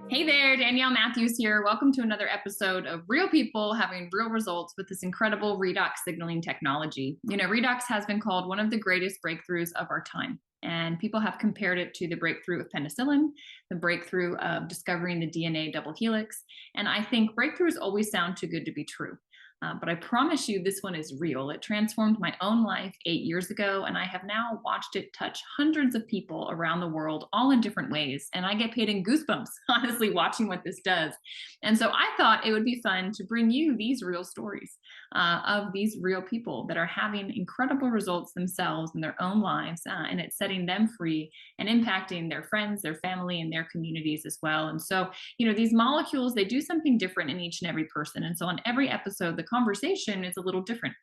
Hey there, Danielle Matthews here. Welcome to another episode of Real People Having Real Results with this incredible redox signaling technology. Redox has been called one of the greatest breakthroughs of our time. And people have compared it to the breakthrough of penicillin, the breakthrough of discovering the DNA double helix. And I think breakthroughs always sound too good to be true. But I promise you, this one is real. It transformed my own life 8 years ago, and I have now watched it touch hundreds of people around the world, all in different ways. And I get paid in goosebumps, honestly, watching what this does. And so I thought it would be fun to bring you these real stories of these real people that are having incredible results themselves in their own lives, and it's setting them free and impacting their friends, their family, and their communities as well. And so, these molecules, they do something different in each and every person. And so on every episode, the conversation is a little different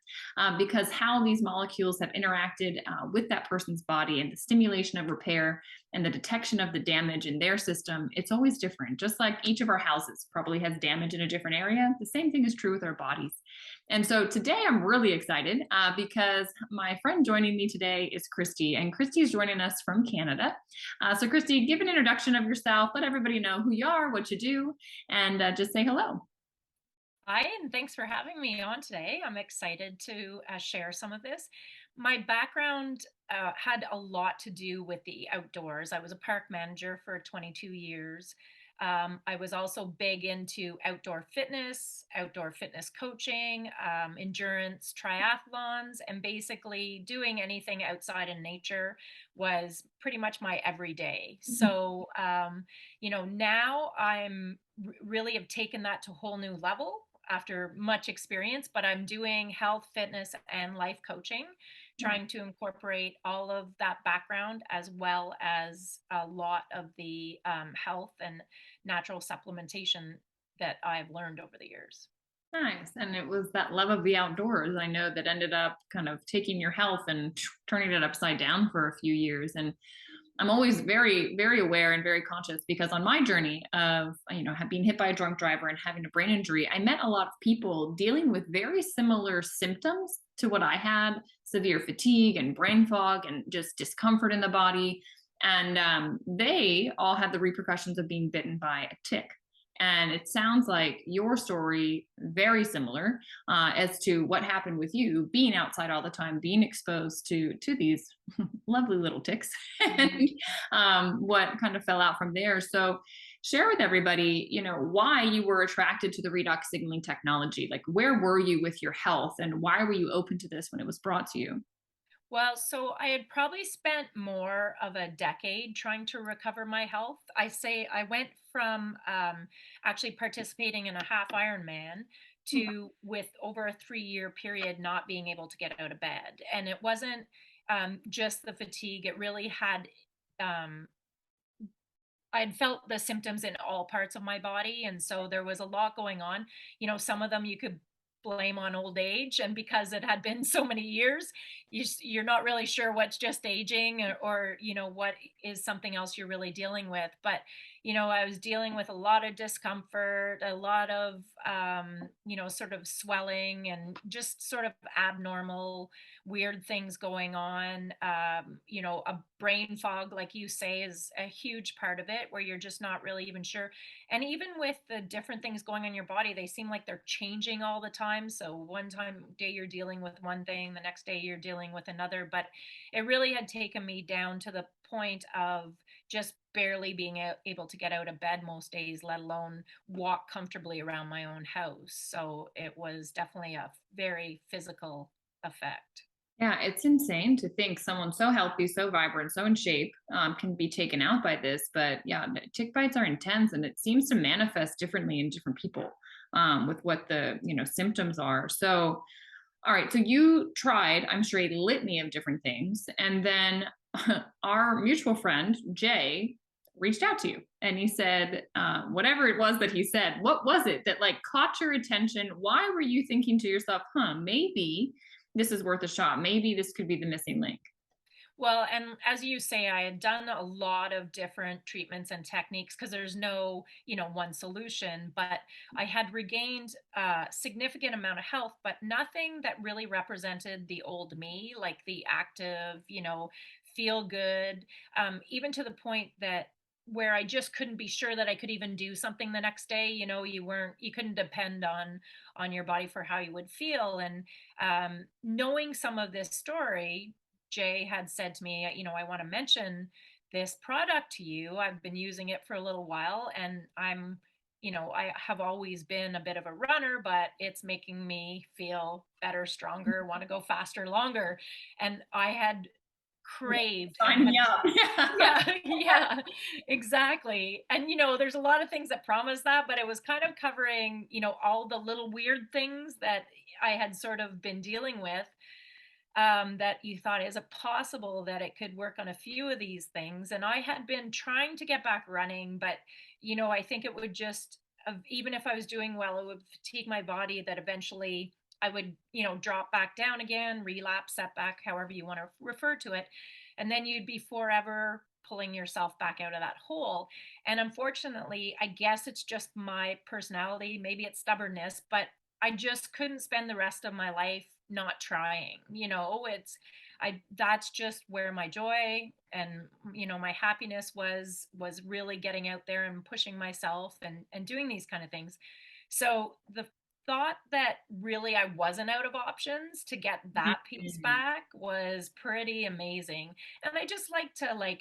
because how these molecules have interacted with that person's body and the stimulation of repair and the detection of the damage in their system, it's always different. Just like each of our houses probably has damage in a different area, the same thing is true with our bodies. And so today I'm really excited because my friend joining me today is Kristy, and Kristy is joining us from Canada. So Kristy, give an introduction of yourself, let everybody know who you are, what you do, and just say hello. Hi, and thanks for having me on today. I'm excited to share some of this. My background had a lot to do with the outdoors. I was a park manager for 22 years. I was also big into outdoor fitness coaching, endurance triathlons, and basically doing anything outside in nature was pretty much my everyday. Now really have taken that to a whole new level after much experience, but I'm doing health, fitness, and life coaching, trying to incorporate all of that background as well as a lot of the health and natural supplementation that I've learned over the years. Nice. And it was that love of the outdoors, I know, that ended up kind of taking your health and turning it upside down for a few years. And I'm always very, very aware and very conscious because on my journey of, being hit by a drunk driver and having a brain injury, I met a lot of people dealing with very similar symptoms to what I had: severe fatigue and brain fog and just discomfort in the body. And they all had the repercussions of being bitten by a tick. And it sounds like your story very similar as to what happened with you being outside all the time, being exposed to these lovely little ticks, and what kind of fell out from there. So share with everybody, why you were attracted to the redox signaling technology. Like, where were you with your health, and why were you open to this when it was brought to you? Well, so I had probably spent more of a decade trying to recover my health. I say I went from actually participating in a half Ironman to with over a 3 year period not being able to get out of bed. And it wasn't just the fatigue, it really had. Um, I'd felt the symptoms in all parts of my body, and so there was a lot going on. Some of them you could blame on old age, and because it had been so many years, you're not really sure what's just aging or what is something else you're really dealing with. But I was dealing with a lot of discomfort, a lot of sort of swelling, and just sort of abnormal weird things going on. A brain fog, like you say, is a huge part of it, where you're just not really even sure. And even with the different things going on in your body, they seem like they're changing all the time. So one day you're dealing with one thing, the next day you're dealing with another. But it really had taken me down to the point of just barely being able to get out of bed most days, let alone walk comfortably around my own house. So it was definitely a very physical effect. Yeah, it's insane to think someone so healthy, so vibrant, so in shape can be taken out by this. But yeah, tick bites are intense, and it seems to manifest differently in different people with what the symptoms are. So, all right, so you tried, I'm sure, a litany of different things, and then our mutual friend Jay reached out to you, and he said, whatever it was that he said, what was it that like caught your attention? Why were you thinking to yourself, maybe this is worth a shot. Maybe this could be the missing link. Well, and as you say, I had done a lot of different treatments and techniques because there's no, one solution, but I had regained a significant amount of health, but nothing that really represented the old me, like the active, feel good, even to the point that where I just couldn't be sure that I could even do something the next day. You couldn't depend on your body for how you would feel. And knowing some of this story, Jay had said to me, I want to mention this product to you. I've been using it for a little while, and I have always been a bit of a runner, but it's making me feel better, stronger, want to go faster, longer. And I had craved and Sign had me up. Yeah. yeah, yeah, exactly. And there's a lot of things that promise that, but it was kind of covering, all the little weird things that I had sort of been dealing with, that you thought, is it possible that it could work on a few of these things? And I had been trying to get back running, but I think it would just, even if I was doing well, it would fatigue my body, that eventually I would, drop back down again, relapse, setback, however you want to refer to it. And then you'd be forever pulling yourself back out of that hole. And unfortunately, I guess it's just my personality, maybe it's stubbornness, but I just couldn't spend the rest of my life not trying. That's just where my joy and my happiness was really getting out there and pushing myself and doing these kind of things. So the thought that really I wasn't out of options to get that piece Mhm. back was pretty amazing. And I just like to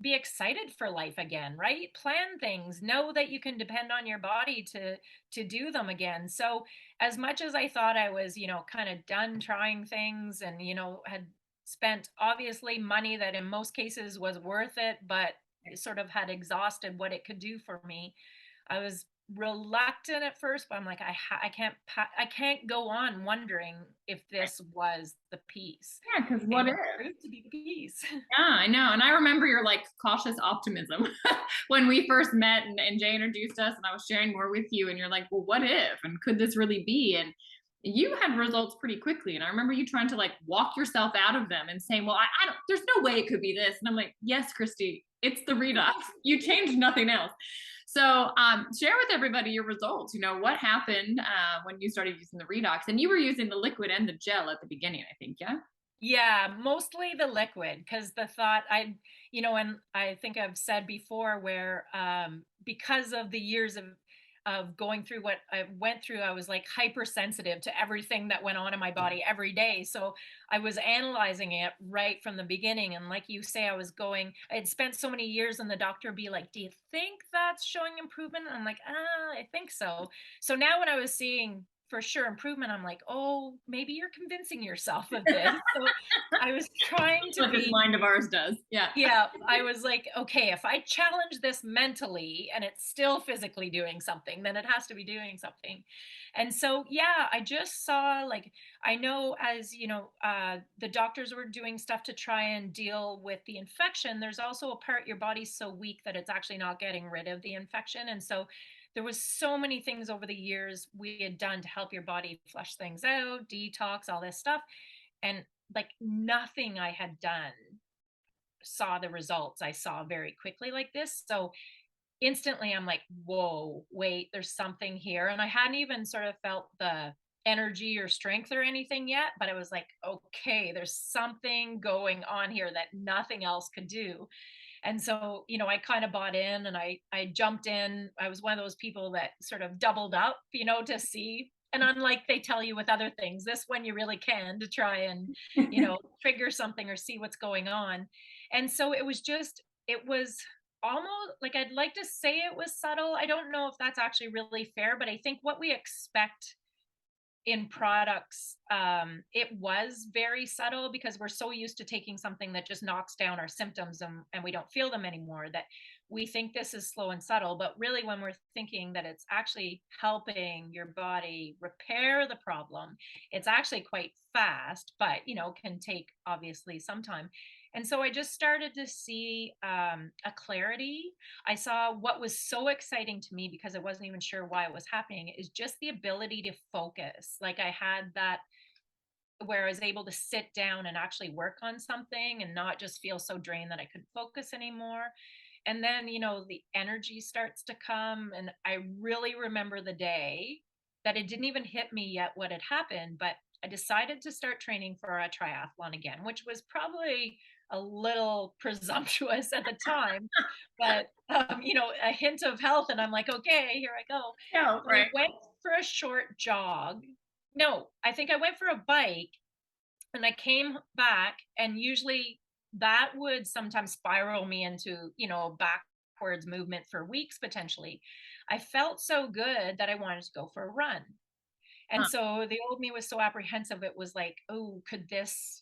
be excited for life again, right? Plan things, know that you can depend on your body to do them again. So as much as I thought I was, kind of done trying things, and had spent obviously money that in most cases was worth it, but sort of had exhausted what it could do for me, I was reluctant at first, but I'm like, I can't go on wondering if this was the piece. Yeah, because what And if? it proved to be the piece. Yeah, I know. And I remember your like cautious optimism when we first met and Jay introduced us and I was sharing more with you and you're like, well, what if? And could this really be? And you had results pretty quickly. And I remember you trying to like walk yourself out of them and saying, well, I don't, there's no way it could be this. And I'm like, yes, Kristy, it's the redox. You changed nothing else. So share with everybody your results. What happened when you started using the redox, and you were using the liquid and the gel at the beginning, I think. Yeah. Yeah, mostly the liquid, because the thought and I think I've said before where because of the years of going through what I went through, I was like hypersensitive to everything that went on in my body every day. So I was analyzing it right from the beginning. And like you say, I had spent so many years, and the doctor would be like, do you think that's showing improvement? And I'm like, I think so. So now when I was seeing for sure improvement, I'm like, oh, maybe you're convincing yourself of this. So I was trying to What this be, mind of ours does. Yeah. yeah, I was like, okay, if I challenge this mentally and it's still physically doing something, then it has to be doing something. And so, yeah, I just saw, like, I know, as the doctors were doing stuff to try and deal with the infection, there's also a part your body's so weak that it's actually not getting rid of the infection. And so there was so many things over the years we had done to help your body flush things out, detox, all this stuff. And like nothing I had done saw the results I saw very quickly like this. So instantly I'm like, whoa, wait, there's something here. And I hadn't even sort of felt the energy or strength or anything yet, but it was like, okay, there's something going on here that nothing else could do. And so, I kind of bought in, and I jumped in. I was one of those people that sort of doubled up, to see. And unlike they tell you with other things, this one you really can, to try and, trigger something or see what's going on. And so it was almost like, I'd like to say it was subtle. I don't know if that's actually really fair, but I think what we expect in products, it was very subtle, because we're so used to taking something that just knocks down our symptoms, and we don't feel them anymore, that we think this is slow and subtle. But really, when we're thinking that it's actually helping your body repair the problem, it's actually quite fast, but can take obviously some time. And so I just started to see a clarity. I saw what was so exciting to me, because I wasn't even sure why it was happening, is just the ability to focus. Like, I had that where I was able to sit down and actually work on something and not just feel so drained that I couldn't focus anymore. And then, the energy starts to come. And I really remember the day that it didn't even hit me yet what had happened, but I decided to start training for a triathlon again, which was probably a little presumptuous at the time, but, a hint of health, and I'm like, "Okay, here I go." Yeah, So I right. went for a short jog. No, I think I went for a bike, and I came back, and usually that would sometimes spiral me into, backwards movement for weeks potentially. I felt so good that I wanted to go for a run. And Huh, so the old me was so apprehensive. It was like, oh, could this,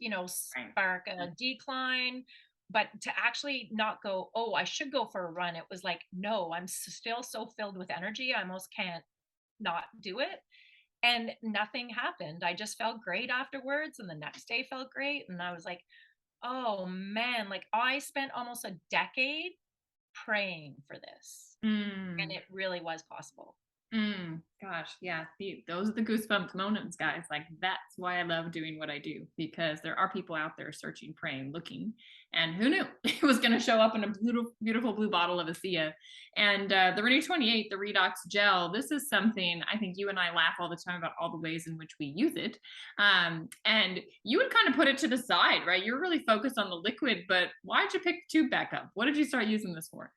right. spark a decline? But to actually not go, oh, I should go for a run, it was like, no, still so filled with energy. I almost can't not do it. And nothing happened. I just felt great afterwards. And the next day felt great. And I was like, oh man, like I spent almost a decade praying for this. And Mm. it really was possible. Gosh, yeah, those are the goosebumps moments, guys. Like that's why I love doing what I do because there are people out there searching, praying, looking, and who knew it was going to show up in a beautiful, beautiful blue bottle of ASEA. And the Renew 28, the Redox Gel. This is something I think you and I laugh all the time about all the ways in which we use it. And you would kind of put it to the side, right? You're really focused on the liquid, but why'd you pick the tube back up? What did you start using this for?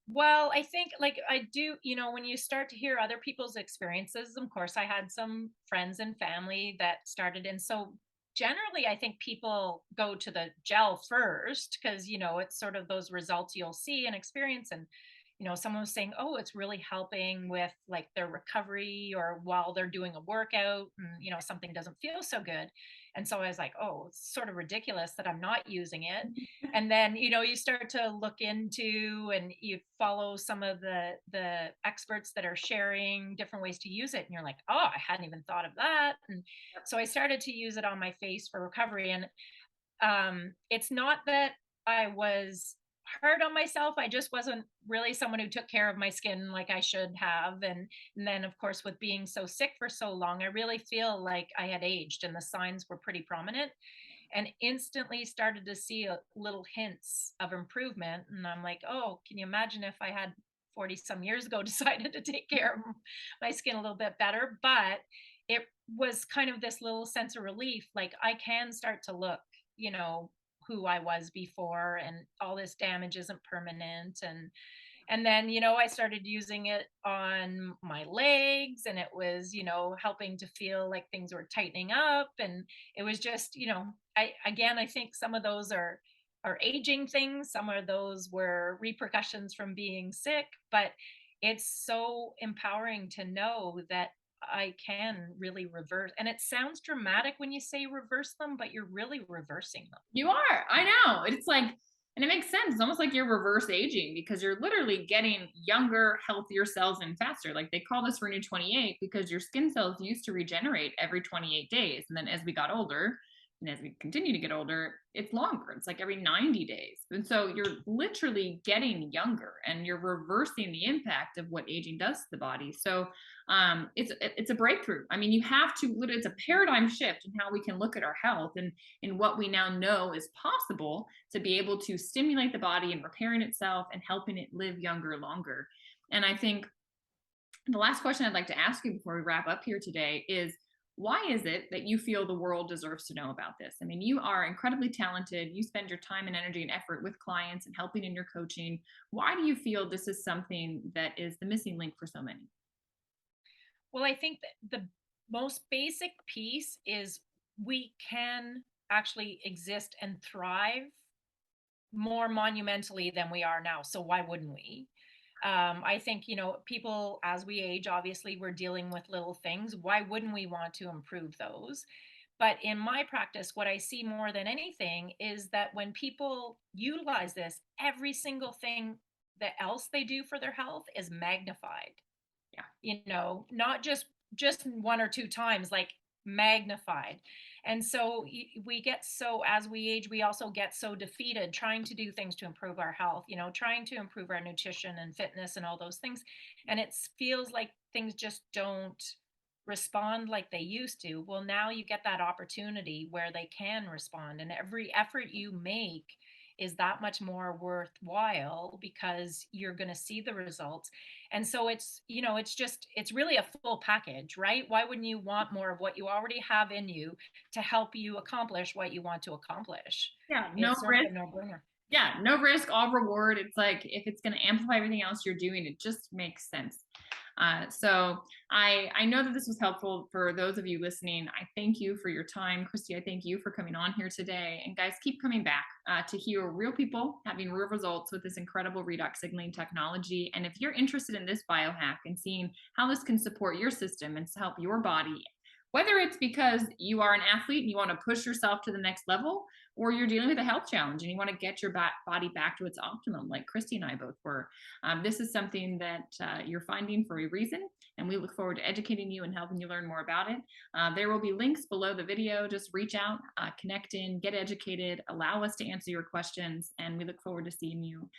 Well, I think like I do, when you start to hear other people's experiences, of course, I had some friends and family that started. And so generally, I think people go to the gel first because, it's sort of those results you'll see and experience. And, someone was saying, oh, it's really helping with like their recovery or while they're doing a workout and, something doesn't feel so good. And so I was like, oh, it's sort of ridiculous that I'm not using it. And then you start to look into and you follow some of the experts that are sharing different ways to use it, and you're like, oh, I hadn't even thought of that. And so I started to use it on my face for recovery. And it's not that I was hard on myself. I just wasn't really someone who took care of my skin like I should have. And then of course with being so sick for so long, I really feel like I had aged and the signs were pretty prominent, and instantly started to see little hints of improvement. And I'm like, oh, can you imagine if I had 40 some years ago decided to take care of my skin a little bit better? But it was kind of this little sense of relief. Like I can start to look, you know, who I was before, and all this damage isn't permanent. And then, I started using it on my legs, and it was, helping to feel like things were tightening up. And it was just, I think some of those are aging things. Some of those were repercussions from being sick, but it's so empowering to know that I can really reverse. And it sounds dramatic when you say reverse them, but you're really reversing them. You are. I know. It's like, and it makes sense. It's almost like you're reverse aging because you're literally getting younger, healthier cells in faster. Like they call this Renew 28 because your skin cells used to regenerate every 28 days. And then as we got older, and as we continue to get older, it's longer. It's like every 90 days. And so you're literally getting younger and you're reversing the impact of what aging does to the body. So it's a breakthrough. I mean, you have to literally, it's a paradigm shift in how we can look at our health and in what we now know is possible to be able to stimulate the body and repairing itself and helping it live younger, longer. And I think the last question I'd like to ask you before we wrap up here today is why is it that you feel the world deserves to know about this? I mean, you are incredibly talented. You spend your time and energy and effort with clients and helping in your coaching. Why do you feel this is something that is the missing link for so many? Well, I think that the most basic piece is we can actually exist and thrive more monumentally than we are now. So why wouldn't we? I think, people as we age, obviously we're dealing with little things. Why wouldn't we want to improve those? But in my practice, what I see more than anything is that when people utilize this, every single thing that else they do for their health is magnified, Yeah. not just one or two times, like magnified. And so we get, so as we age, we also get so defeated trying to do things to improve our health, trying to improve our nutrition and fitness and all those things. And it feels like things just don't respond like they used to. Well, now you get that opportunity where they can respond, and every effort you make is that much more worthwhile because you're going to see the results. And so it's, it's really a full package, right? Why wouldn't you want more of what you already have in you to help you accomplish what you want to accomplish? Yeah, no It's sort of risk. a no-brainer. Yeah, no risk, all reward. It's like if it's going to amplify everything else you're doing, it just makes sense. So I know that this was helpful for those of you listening. I thank you for your time. Kristy, I thank you for coming on here today. And guys, keep coming back to hear real people having real results with this incredible redox signaling technology. And if you're interested in this biohack and seeing how this can support your system and help your body, whether it's because you are an athlete and you want to push yourself to the next level, or you're dealing with a health challenge and you want to get your body back to its optimum, like Kristy and I both were. This is something that you're finding for a reason, and we look forward to educating you and helping you learn more about it. There will be links below the video. Just reach out, connect in, get educated, allow us to answer your questions, and we look forward to seeing you,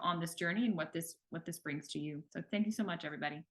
on this journey and what this brings to you. So thank you so much, everybody.